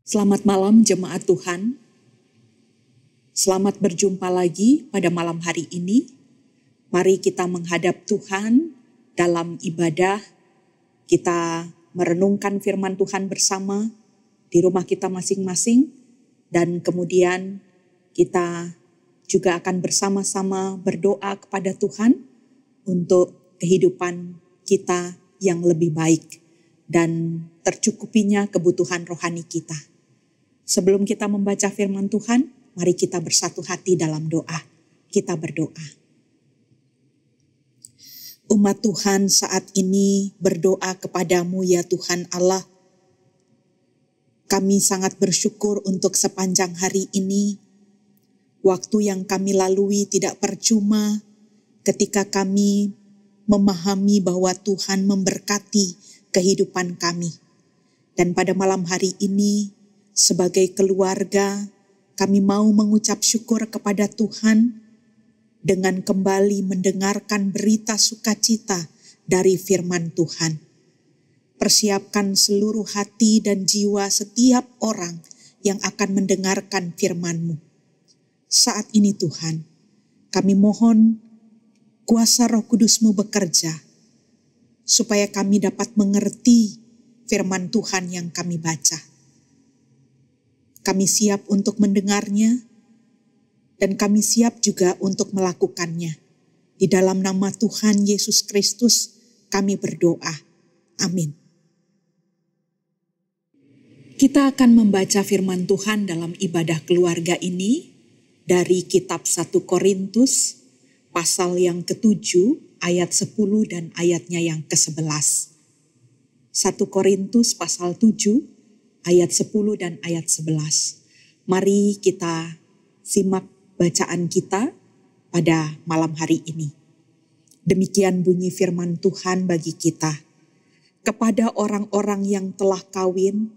Selamat malam jemaat Tuhan. Selamat berjumpa lagi pada malam hari ini. Mari kita menghadap Tuhan dalam ibadah. Kita merenungkan firman Tuhan bersama di rumah kita masing-masing. Dan kemudian kita juga akan bersama-sama berdoa kepada Tuhan untuk kehidupan kita yang lebih baik dan tercukupinya kebutuhan rohani kita. Sebelum kita membaca firman Tuhan, mari kita bersatu hati dalam doa. Kita berdoa. Umat Tuhan saat ini berdoa kepadamu ya Tuhan Allah. Kami sangat bersyukur untuk sepanjang hari ini. Waktu yang kami lalui tidak percuma ketika kami memahami bahwa Tuhan memberkati kehidupan kami. Dan pada malam hari ini, sebagai keluarga, kami mau mengucap syukur kepada Tuhan dengan kembali mendengarkan berita sukacita dari firman Tuhan. Persiapkan seluruh hati dan jiwa setiap orang yang akan mendengarkan firman-Mu. Saat ini Tuhan, kami mohon kuasa Roh Kudus-Mu bekerja, supaya kami dapat mengerti firman Tuhan yang kami baca. Kami siap untuk mendengarnya, dan kami siap juga untuk melakukannya. Di dalam nama Tuhan Yesus Kristus kami berdoa. Amin. Kita akan membaca firman Tuhan dalam ibadah keluarga ini dari kitab 1 Korintus pasal yang ke-7 ayat 10 dan ayatnya yang ke-11. 1 Korintus pasal 7 ayat 10 dan ayat 11. Mari kita simak bacaan kita pada malam hari ini. Demikian bunyi firman Tuhan bagi kita. Kepada orang-orang yang telah kawin,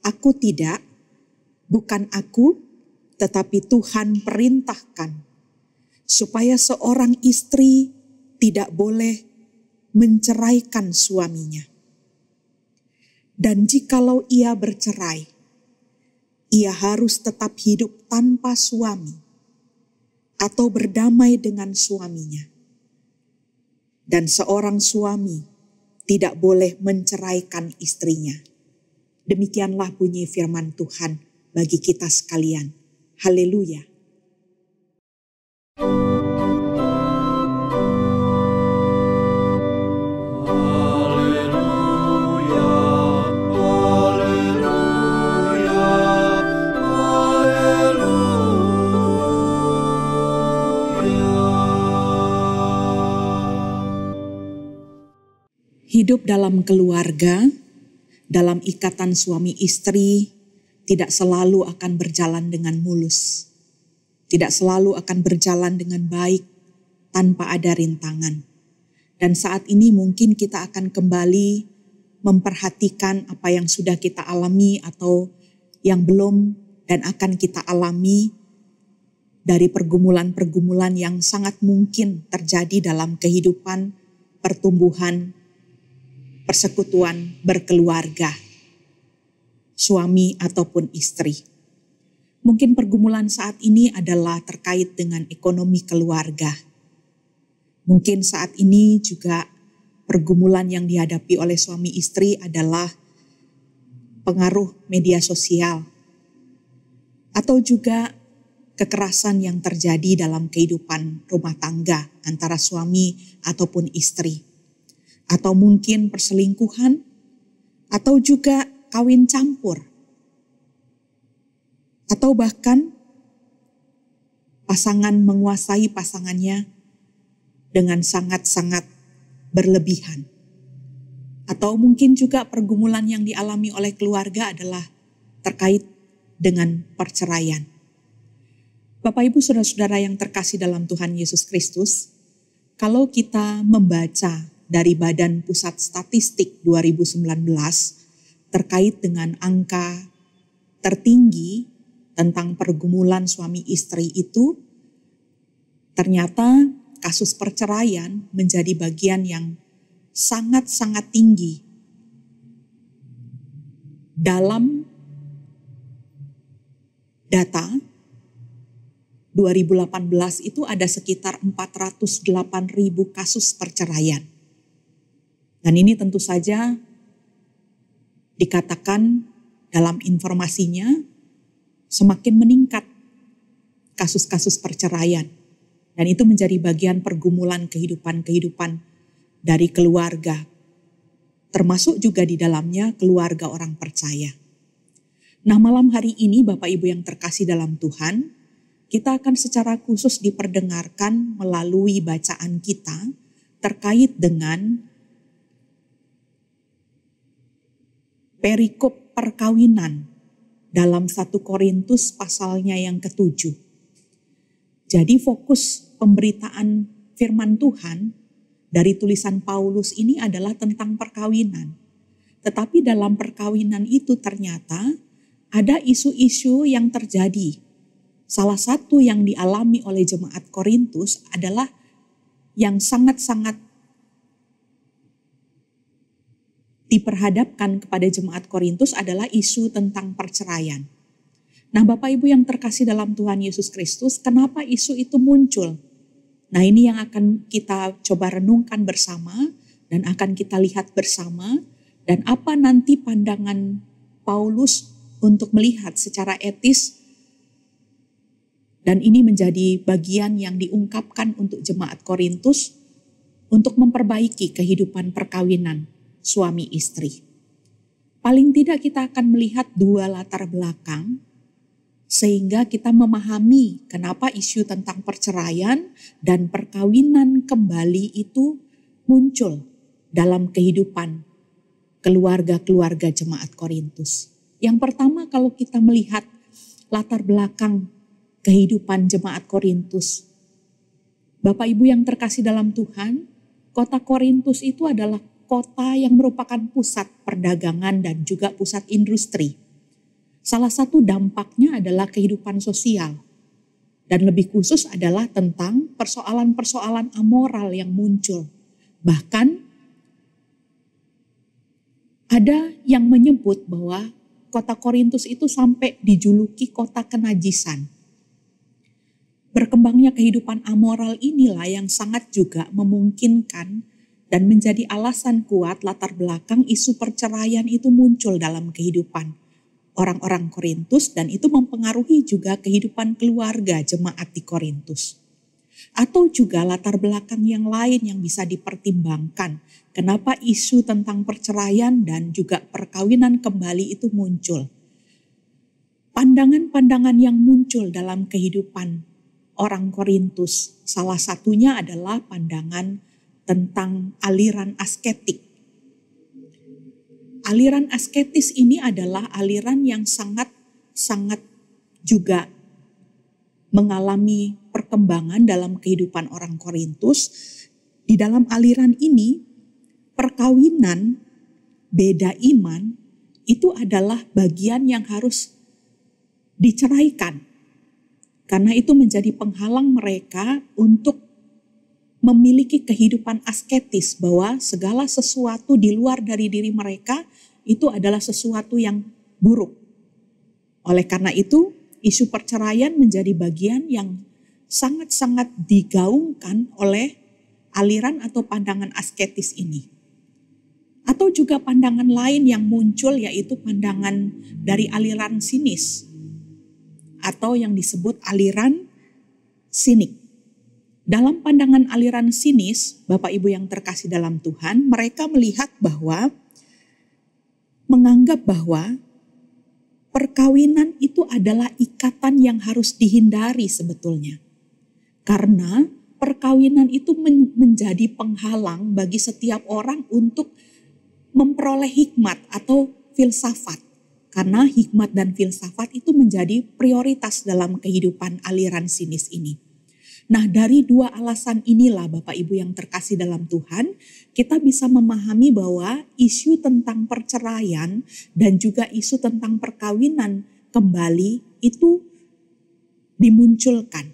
aku tidak, bukan aku, tetapi Tuhan perintahkan, supaya seorang istri tidak boleh menceraikan suaminya. Dan jikalau ia bercerai, ia harus tetap hidup tanpa suami atau berdamai dengan suaminya. Dan seorang suami tidak boleh menceraikan istrinya. Demikianlah bunyi firman Tuhan bagi kita sekalian. Haleluya. Hidup dalam keluarga, dalam ikatan suami istri, tidak selalu akan berjalan dengan mulus. Tidak selalu akan berjalan dengan baik tanpa ada rintangan. Dan saat ini mungkin kita akan kembali memperhatikan apa yang sudah kita alami atau yang belum dan akan kita alami dari pergumulan-pergumulan yang sangat mungkin terjadi dalam kehidupan, pertumbuhan, persekutuan berkeluarga, suami ataupun istri. Mungkin pergumulan saat ini adalah terkait dengan ekonomi keluarga. Mungkin saat ini juga pergumulan yang dihadapi oleh suami istri adalah pengaruh media sosial, atau juga kekerasan yang terjadi dalam kehidupan rumah tangga antara suami ataupun istri. Atau mungkin perselingkuhan, atau juga kawin campur. Atau bahkan pasangan menguasai pasangannya dengan sangat-sangat berlebihan. Atau mungkin juga pergumulan yang dialami oleh keluarga adalah terkait dengan perceraian. Bapak Ibu Saudara-saudara yang terkasih dalam Tuhan Yesus Kristus, kalau kita membaca dari Badan Pusat Statistik 2019 terkait dengan angka tertinggi tentang pergumulan suami istri itu, ternyata kasus perceraian menjadi bagian yang sangat-sangat tinggi dalam data 2018 itu ada sekitar 408.000 kasus perceraian. Dan ini tentu saja dikatakan dalam informasinya semakin meningkat kasus-kasus perceraian. Dan itu menjadi bagian pergumulan kehidupan dari keluarga. Termasuk juga di dalamnya keluarga orang percaya. Nah, malam hari ini Bapak Ibu yang terkasih dalam Tuhan, kita akan secara khusus diperdengarkan melalui bacaan kita terkait dengan perikop perkawinan dalam 1 Korintus pasalnya yang ke-7. Jadi fokus pemberitaan firman Tuhan dari tulisan Paulus ini adalah tentang perkawinan. Tetapi dalam perkawinan itu ternyata ada isu-isu yang terjadi. Salah satu yang dialami oleh jemaat Korintus adalah yang sangat-sangat diperhadapkan kepada jemaat Korintus adalah isu tentang perceraian. Nah, Bapak Ibu yang terkasih dalam Tuhan Yesus Kristus, kenapa isu itu muncul? Nah, ini yang akan kita coba renungkan bersama dan akan kita lihat bersama, dan apa nanti pandangan Paulus untuk melihat secara etis, dan ini menjadi bagian yang diungkapkan untuk jemaat Korintus untuk memperbaiki kehidupan perkawinan suami istri. Paling tidak kita akan melihat 2 latar belakang sehingga kita memahami kenapa isu tentang perceraian dan perkawinan kembali itu muncul dalam kehidupan keluarga-keluarga jemaat Korintus. Yang pertama, kalau kita melihat latar belakang kehidupan jemaat Korintus, Bapak Ibu yang terkasih dalam Tuhan, kota Korintus itu adalah kota yang merupakan pusat perdagangan dan juga pusat industri. Salah satu dampaknya adalah kehidupan sosial. Dan lebih khusus adalah tentang persoalan-persoalan amoral yang muncul. Bahkan ada yang menyebut bahwa kota Korintus itu sampai dijuluki kota kenajisan. Berkembangnya kehidupan amoral inilah yang sangat juga memungkinkan dan menjadi alasan kuat latar belakang isu perceraian itu muncul dalam kehidupan orang-orang Korintus, dan itu mempengaruhi juga kehidupan keluarga jemaat di Korintus. Atau juga latar belakang yang lain yang bisa dipertimbangkan kenapa isu tentang perceraian dan juga perkawinan kembali itu muncul. Pandangan-pandangan yang muncul dalam kehidupan orang Korintus, salah satunya adalah pandangan tentang aliran asketik. Aliran asketis ini adalah aliran yang sangat juga mengalami perkembangan dalam kehidupan orang Korintus. Di dalam aliran ini, perkawinan beda iman itu adalah bagian yang harus diceraikan. Karena itu menjadi penghalang mereka untuk memiliki kehidupan asketis, bahwa segala sesuatu di luar dari diri mereka itu adalah sesuatu yang buruk. Oleh karena itu, isu perceraian menjadi bagian yang sangat-sangat digaungkan oleh aliran atau pandangan asketis ini. Atau juga pandangan lain yang muncul, yaitu pandangan dari aliran sinis atau yang disebut aliran sinik. Dalam pandangan aliran sinis, Bapak Ibu yang terkasih dalam Tuhan, mereka melihat bahwa, menganggap bahwa perkawinan itu adalah ikatan yang harus dihindari sebetulnya. Karena perkawinan itu menjadi penghalang bagi setiap orang untuk memperoleh hikmat atau filsafat. Karena hikmat dan filsafat itu menjadi prioritas dalam kehidupan aliran sinis ini. Nah, dari 2 alasan inilah Bapak Ibu yang terkasih dalam Tuhan, kita bisa memahami bahwa isu tentang perceraian dan juga isu tentang perkawinan kembali itu dimunculkan.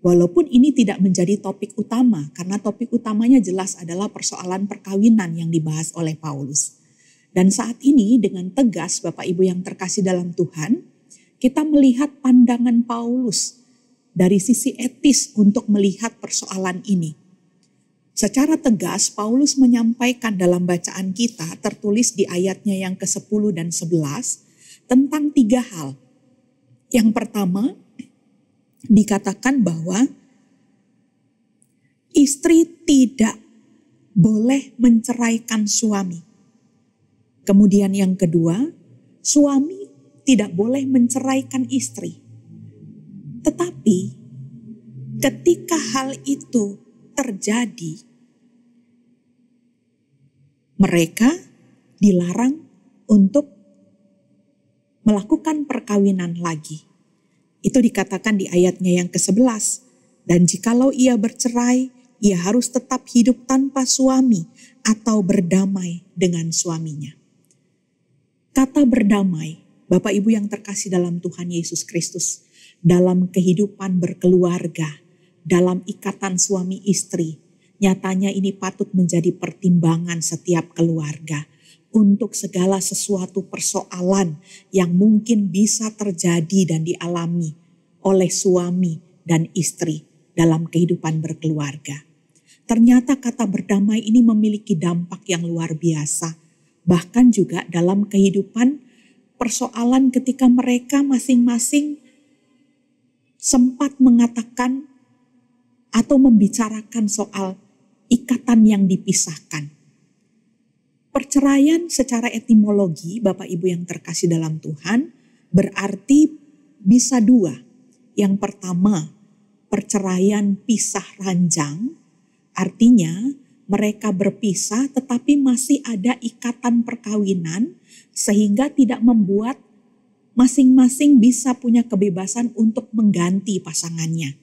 Walaupun ini tidak menjadi topik utama, karena topik utamanya jelas adalah persoalan perkawinan yang dibahas oleh Paulus. Dan saat ini dengan tegas Bapak Ibu yang terkasih dalam Tuhan, kita melihat pandangan Paulus dari sisi etis untuk melihat persoalan ini. Secara tegas Paulus menyampaikan dalam bacaan kita tertulis di ayatnya yang ke-10 dan 11 tentang 3 hal. Yang pertama dikatakan bahwa istri tidak boleh menceraikan suami. Kemudian yang kedua, suami tidak boleh menceraikan istri. Tetapi ketika hal itu terjadi, mereka dilarang untuk melakukan perkawinan lagi. Itu dikatakan di ayatnya yang ke-11. Dan jikalau ia bercerai, ia harus tetap hidup tanpa suami atau berdamai dengan suaminya. Kata berdamai, Bapak Ibu yang terkasih dalam Tuhan Yesus Kristus, dalam kehidupan berkeluarga, dalam ikatan suami istri, nyatanya ini patut menjadi pertimbangan setiap keluarga untuk segala sesuatu persoalan yang mungkin bisa terjadi dan dialami oleh suami dan istri dalam kehidupan berkeluarga. Ternyata kata berdamai ini memiliki dampak yang luar biasa. Bahkan juga dalam kehidupan persoalan ketika mereka masing-masing sempat mengatakan atau membicarakan soal ikatan yang dipisahkan. Perceraian secara etimologi, Bapak Ibu yang terkasih dalam Tuhan, berarti bisa 2. Yang pertama, perceraian pisah ranjang, artinya mereka berpisah tetapi masih ada ikatan perkawinan sehingga tidak membuat masing-masing bisa punya kebebasan untuk mengganti pasangannya.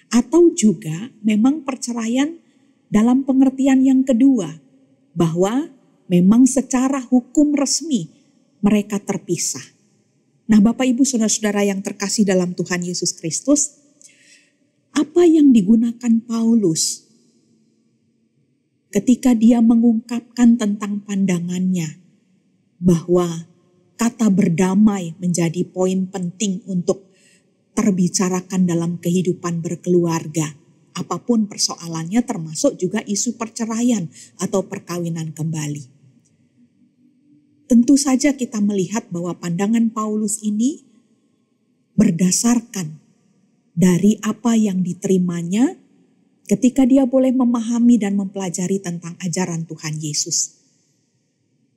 Atau juga memang perceraian dalam pengertian yang kedua, bahwa memang secara hukum resmi mereka terpisah. Nah, Bapak Ibu Saudara-saudara yang terkasih dalam Tuhan Yesus Kristus, apa yang digunakan Paulus ketika dia mengungkapkan tentang pandangannya bahwa kata berdamai menjadi poin penting untuk terbicarakan dalam kehidupan berkeluarga. Apapun persoalannya, termasuk juga isu perceraian atau perkawinan kembali. Tentu saja kita melihat bahwa pandangan Paulus ini berdasarkan dari apa yang diterimanya ketika dia boleh memahami dan mempelajari tentang ajaran Tuhan Yesus.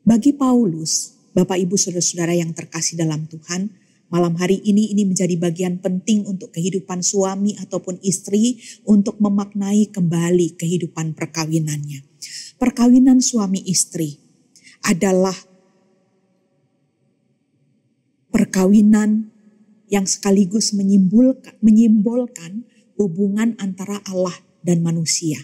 Bagi Paulus, Bapak Ibu Saudara-saudara yang terkasih dalam Tuhan, malam hari ini menjadi bagian penting untuk kehidupan suami ataupun istri untuk memaknai kembali kehidupan perkawinannya. Perkawinan suami istri adalah perkawinan yang sekaligus menyimbolkan hubungan antara Allah dan manusia.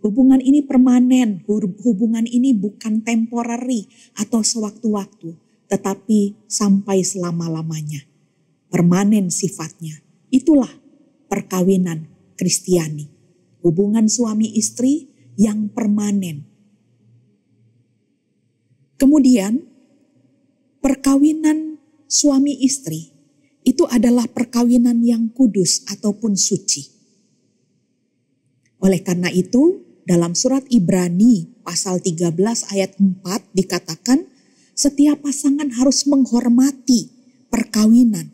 Hubungan ini permanen, hubungan ini bukan temporary atau sewaktu-waktu, tetapi sampai selama-lamanya. Permanen sifatnya. Itulah perkawinan Kristiani. Hubungan suami istri yang permanen. Kemudian perkawinan suami istri itu adalah perkawinan yang kudus ataupun suci. Oleh karena itu, dalam surat Ibrani pasal 13 ayat 4 dikatakan, setiap pasangan harus menghormati perkawinan,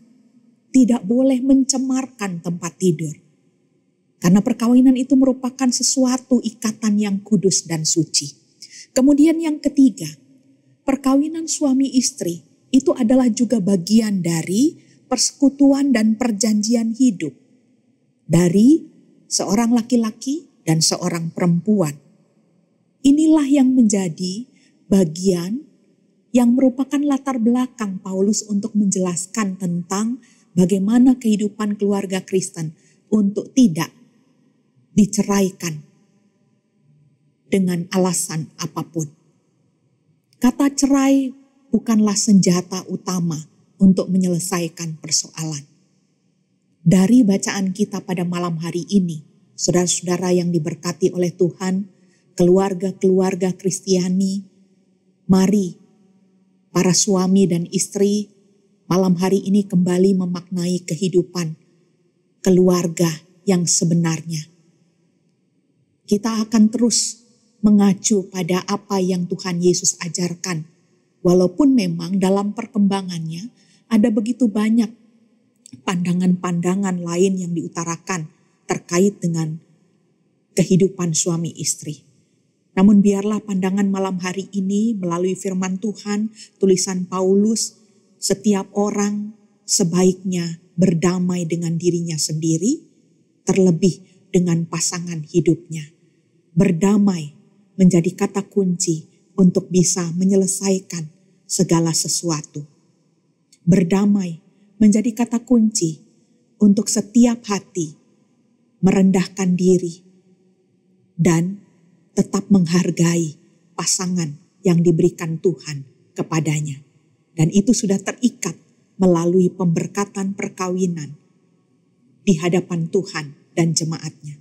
tidak boleh mencemarkan tempat tidur. Karena perkawinan itu merupakan sesuatu ikatan yang kudus dan suci. Kemudian yang ketiga, perkawinan suami istri itu adalah juga bagian dari persekutuan dan perjanjian hidup dari seorang laki-laki dan seorang perempuan. Inilah yang menjadi bagian yang merupakan latar belakang Paulus untuk menjelaskan tentang bagaimana kehidupan keluarga Kristen untuk tidak diceraikan dengan alasan apapun. Kata cerai bukanlah senjata utama untuk menyelesaikan persoalan. Dari bacaan kita pada malam hari ini, saudara-saudara yang diberkati oleh Tuhan, keluarga-keluarga Kristiani, mari para suami dan istri, malam hari ini kembali memaknai kehidupan keluarga yang sebenarnya. Kita akan terus mengacu pada apa yang Tuhan Yesus ajarkan. Walaupun memang dalam perkembangannya ada begitu banyak pandangan-pandangan lain yang diutarakan terkait dengan kehidupan suami istri. Namun biarlah pandangan malam hari ini melalui firman Tuhan, tulisan Paulus, setiap orang sebaiknya berdamai dengan dirinya sendiri, terlebih dengan pasangan hidupnya. Berdamai menjadi kata kunci untuk bisa menyelesaikan segala sesuatu. Berdamai menjadi kata kunci untuk setiap hati merendahkan diri dan tetap menghargai pasangan yang diberikan Tuhan kepadanya. Dan itu sudah terikat melalui pemberkatan perkawinan di hadapan Tuhan dan jemaatnya.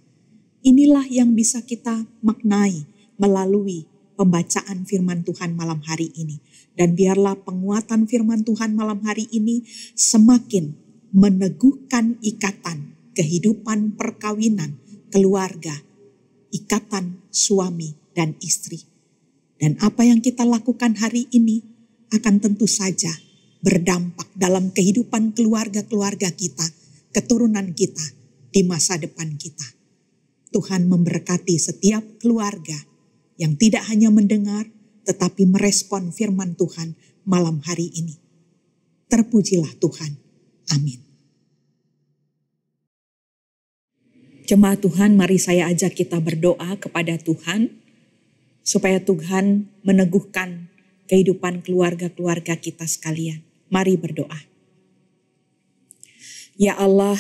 Inilah yang bisa kita maknai melalui pembacaan firman Tuhan malam hari ini. Dan biarlah penguatan firman Tuhan malam hari ini semakin meneguhkan ikatan kehidupan perkawinan, keluarga, ikatan suami dan istri. Dan apa yang kita lakukan hari ini akan tentu saja berdampak dalam kehidupan keluarga-keluarga kita, keturunan kita di masa depan kita. Tuhan memberkati setiap keluarga yang tidak hanya mendengar tetapi merespon firman Tuhan malam hari ini. Terpujilah Tuhan. Amin. Jemaat Tuhan, mari saya ajak kita berdoa kepada Tuhan supaya Tuhan meneguhkan kehidupan keluarga-keluarga kita sekalian. Mari berdoa. Ya Allah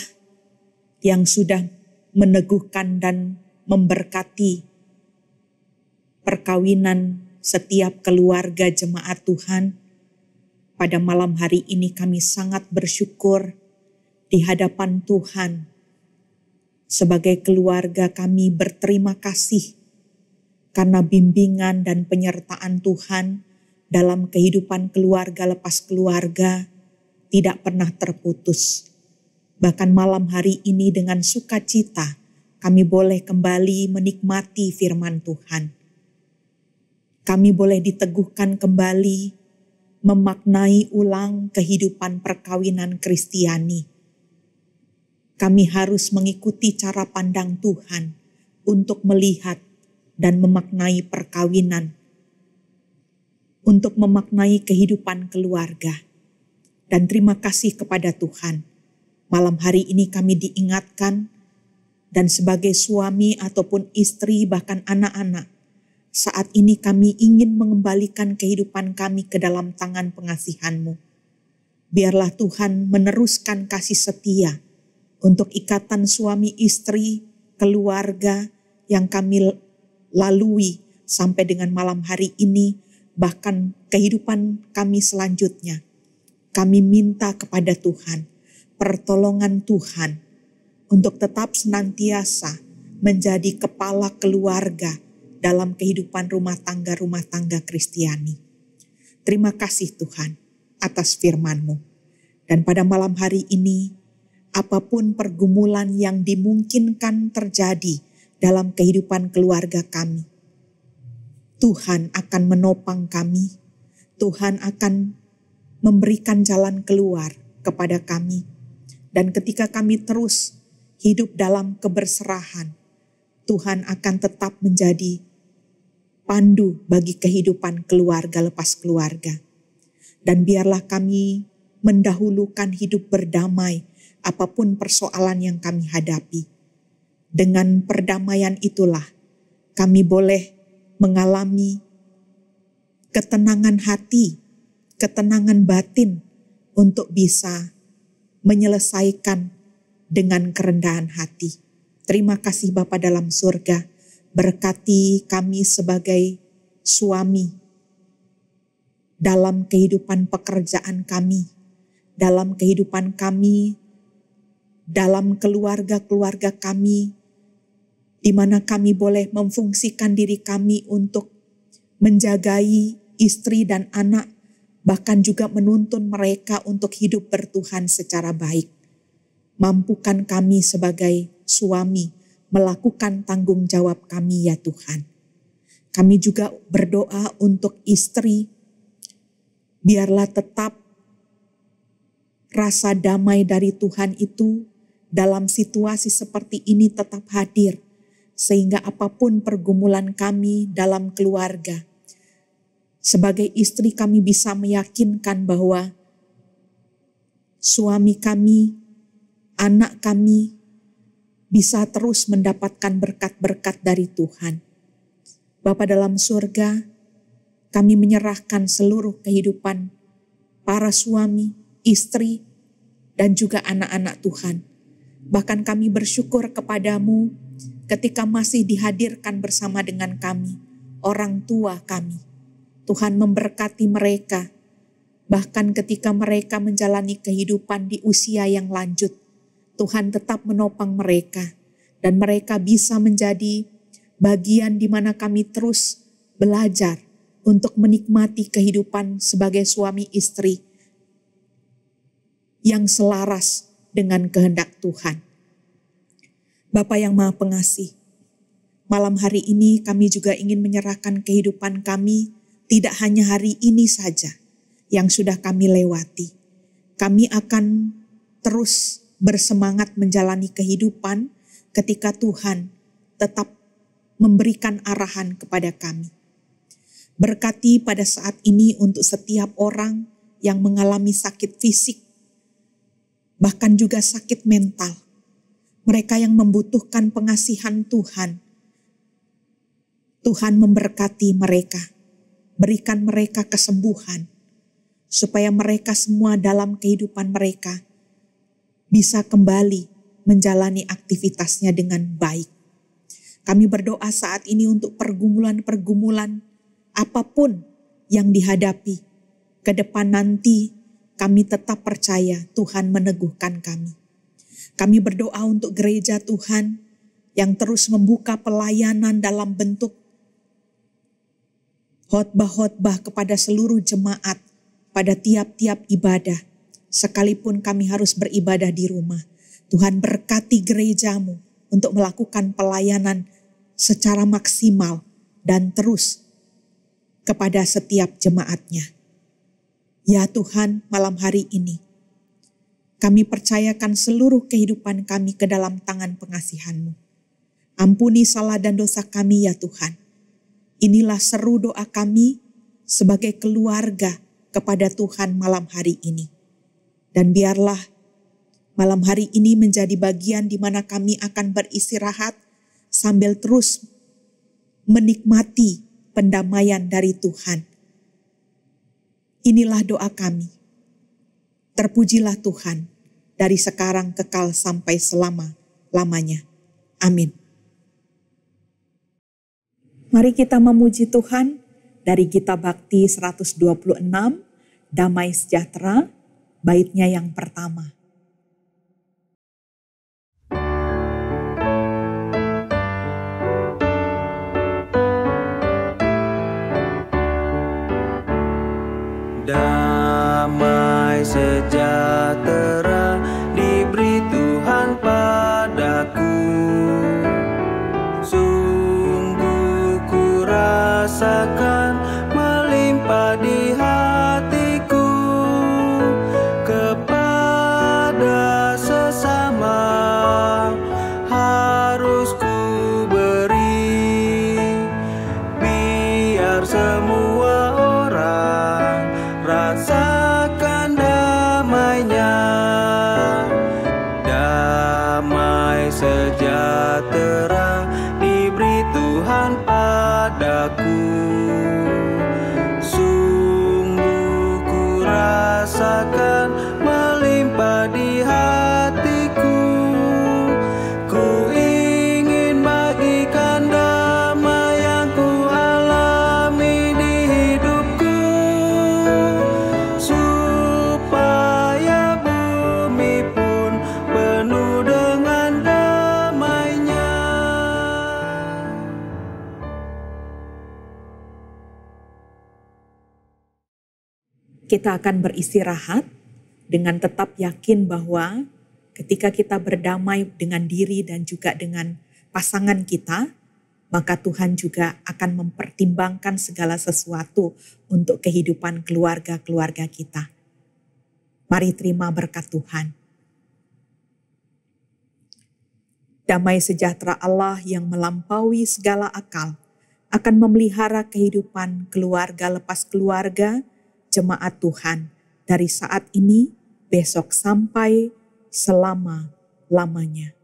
yang sudah meneguhkan dan memberkati perkawinan setiap keluarga jemaat Tuhan, pada malam hari ini kami sangat bersyukur di hadapan Tuhan. Sebagai keluarga kami berterima kasih karena bimbingan dan penyertaan Tuhan dalam kehidupan keluarga lepas keluarga tidak pernah terputus. Bahkan malam hari ini dengan sukacita kami boleh kembali menikmati firman Tuhan. Kami boleh diteguhkan kembali memaknai ulang kehidupan perkawinan Kristiani. Kami harus mengikuti cara pandang Tuhan untuk melihat dan memaknai perkawinan, untuk memaknai kehidupan keluarga. Dan terima kasih kepada Tuhan. Malam hari ini kami diingatkan dan sebagai suami ataupun istri bahkan anak-anak, saat ini kami ingin mengembalikan kehidupan kami ke dalam tangan pengasihan-Mu. Biarlah Tuhan meneruskan kasih setia untuk ikatan suami istri, keluarga yang kami lalui sampai dengan malam hari ini, bahkan kehidupan kami selanjutnya. Kami minta kepada Tuhan, pertolongan Tuhan untuk tetap senantiasa menjadi kepala keluarga dalam kehidupan rumah tangga Kristiani. Terima kasih Tuhan atas firman-Mu. Dan pada malam hari ini, apapun pergumulan yang dimungkinkan terjadi dalam kehidupan keluarga kami, Tuhan akan menopang kami. Tuhan akan memberikan jalan keluar kepada kami. Dan ketika kami terus hidup dalam keberserahan, Tuhan akan tetap menjadi pandu bagi kehidupan keluarga lepas keluarga. Dan biarlah kami mendahulukan hidup berdamai apapun persoalan yang kami hadapi. Dengan perdamaian itulah kami boleh mengalami ketenangan hati, ketenangan batin untuk bisa menyelesaikan dengan kerendahan hati. Terima kasih Bapa dalam surga, berkati kami sebagai suami dalam kehidupan pekerjaan kami, dalam kehidupan kami, dalam keluarga-keluarga kami, di mana kami boleh memfungsikan diri kami untuk menjagai istri dan anak bahkan juga menuntun mereka untuk hidup bertuhan secara baik. Mampukan kami sebagai suami melakukan tanggung jawab kami ya Tuhan. Kami juga berdoa untuk istri, biarlah tetap rasa damai dari Tuhan itu dalam situasi seperti ini tetap hadir, sehingga apapun pergumulan kami dalam keluarga, sebagai istri kami bisa meyakinkan bahwa suami kami, anak kami bisa terus mendapatkan berkat-berkat dari Tuhan. Bapa dalam surga, kami menyerahkan seluruh kehidupan para suami, istri, dan juga anak-anak Tuhan. Bahkan kami bersyukur kepadamu ketika masih dihadirkan bersama dengan kami, orang tua kami. Tuhan memberkati mereka, bahkan ketika mereka menjalani kehidupan di usia yang lanjut, Tuhan tetap menopang mereka, dan mereka bisa menjadi bagian di mana kami terus belajar untuk menikmati kehidupan sebagai suami istri yang selaras dengan kehendak Tuhan. Bapa yang Maha Pengasih, malam hari ini kami juga ingin menyerahkan kehidupan kami, tidak hanya hari ini saja yang sudah kami lewati. Kami akan terus bersemangat menjalani kehidupan ketika Tuhan tetap memberikan arahan kepada kami. Berkati pada saat ini untuk setiap orang yang mengalami sakit fisik, bahkan juga sakit mental. Mereka yang membutuhkan pengasihan Tuhan. Tuhan memberkati mereka. Berikan mereka kesembuhan, supaya mereka semua dalam kehidupan mereka bisa kembali menjalani aktivitasnya dengan baik. Kami berdoa saat ini untuk pergumulan-pergumulan apapun yang dihadapi. Ke depan nanti kami tetap percaya Tuhan meneguhkan kami. Kami berdoa untuk gereja Tuhan yang terus membuka pelayanan dalam bentuk khotbah-khotbah kepada seluruh jemaat pada tiap-tiap ibadah, sekalipun kami harus beribadah di rumah. Tuhan berkati gerejamu untuk melakukan pelayanan secara maksimal dan terus kepada setiap jemaatnya. Ya Tuhan, malam hari ini kami percayakan seluruh kehidupan kami ke dalam tangan pengasihan-Mu. Ampuni salah dan dosa kami ya Tuhan. Inilah seru doa kami sebagai keluarga kepada Tuhan malam hari ini. Dan biarlah malam hari ini menjadi bagian di mana kami akan beristirahat sambil terus menikmati pendamaian dari Tuhan. Inilah doa kami. Terpujilah Tuhan dari sekarang kekal sampai selama-lamanya. Amin. Mari kita memuji Tuhan dari Kitab Bakti 126, Damai Sejahtera, baitnya yang pertama. Damai sejahtera diberi Tuhan padaku. Rasakan melimpah di hatiku, kepada Kita akan beristirahat dengan tetap yakin bahwa ketika kita berdamai dengan diri dan juga dengan pasangan kita, maka Tuhan juga akan mempertimbangkan segala sesuatu untuk kehidupan keluarga-keluarga kita. Mari terima berkat Tuhan. Damai sejahtera Allah yang melampaui segala akal akan memelihara kehidupan keluarga lepas keluarga, jemaat Tuhan, dari saat ini, besok sampai selama-lamanya.